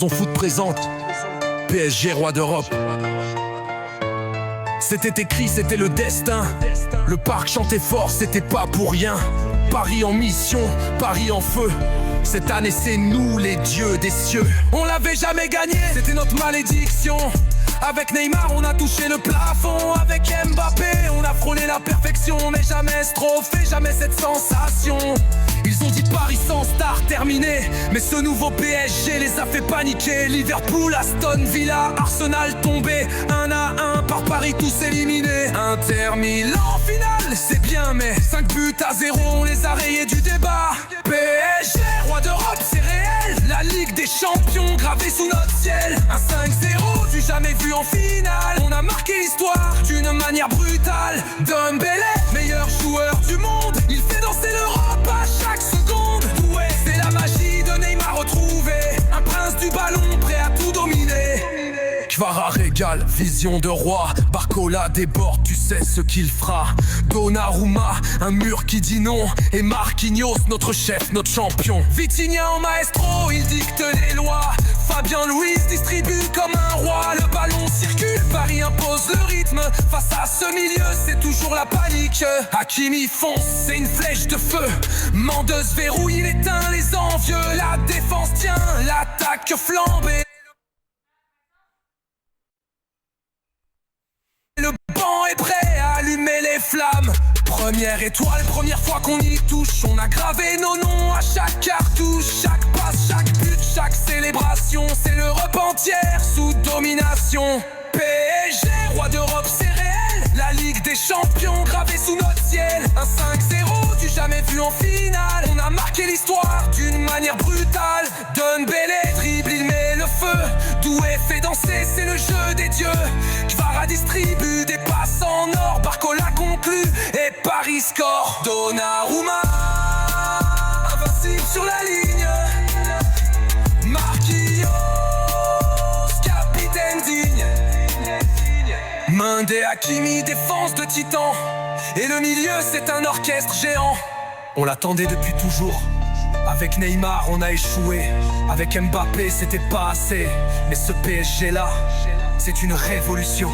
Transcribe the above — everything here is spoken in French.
Son foot présente PSG roi d'Europe. C'était écrit, c'était le destin. Le parc chantait fort, c'était pas pour rien. Paris en mission, Paris en feu. Cette année c'est nous les dieux des cieux. On l'avait jamais gagné, c'était notre malédiction. Avec Neymar on a touché le plafond. Avec Mbappé on a frôlé la perfection. Mais jamais ce trophée, jamais cette sensation. Ils ont dit Paris sans star terminé, mais ce nouveau PSG les a fait paniquer. Liverpool, Aston Villa, Arsenal tombé 1-1 par Paris tous éliminés. Inter Milan finale, c'est bien mais 5-0 on les a rayés du débat. PSG, roi d'Europe c'est réel. La Ligue des Champions gravée sous notre ciel. Un 5-0 du jamais vu en finale. On a marqué l'histoire d'une manière brutale. Dembélé, meilleur joueur du monde, il fait danser l'Europe à chaque seconde. Ouais, c'est la magie de Neymar retrouvée. Un prince du ballon prêt à tout dominer. Kvara régale, vision de roi. Barcola déborde, tu sais ce qu'il fera. Donnarumma, un mur qui dit non. Et Marquinhos, notre chef, notre champion. Vitinha en maestro, il dicte les lois. Fabien Louis distribue comme un roi. Le ballon circule, Paris impose le rythme. Face à ce milieu, c'est toujours la panique. Hakimi fonce, c'est une flèche de feu. Mendeuse verrouille, il éteint les envieux. La défense tient, l'attaque flambe. Le banc est prêt à allumer les flammes. Première étoile, première fois qu'on y touche. On a gravé nos noms à chaque cartouche. Chaque passe, chaque but, chaque célébration. C'est l'Europe entière sous domination. PSG, roi d'Europe c'est réel. La Ligue des Champions gravée sous notre ciel. Un 5-0 du jamais vu en finale. On a marqué l'histoire d'une manière brutale. Dembélé dribble, il met le feu. Doué fait danser, c'est le jeu des dieux. Kvara distribue des passes en or. Barcola conclut et Paris score. Donnarumma, invincible sur la ligne. Marquinhos, capitaine digne. Mendy, Hakimi, défense de titan. Et le milieu c'est un orchestre géant. On l'attendait depuis toujours. Avec Neymar on a échoué. Avec Mbappé c'était pas assez. Mais ce PSG là, c'est une révolution.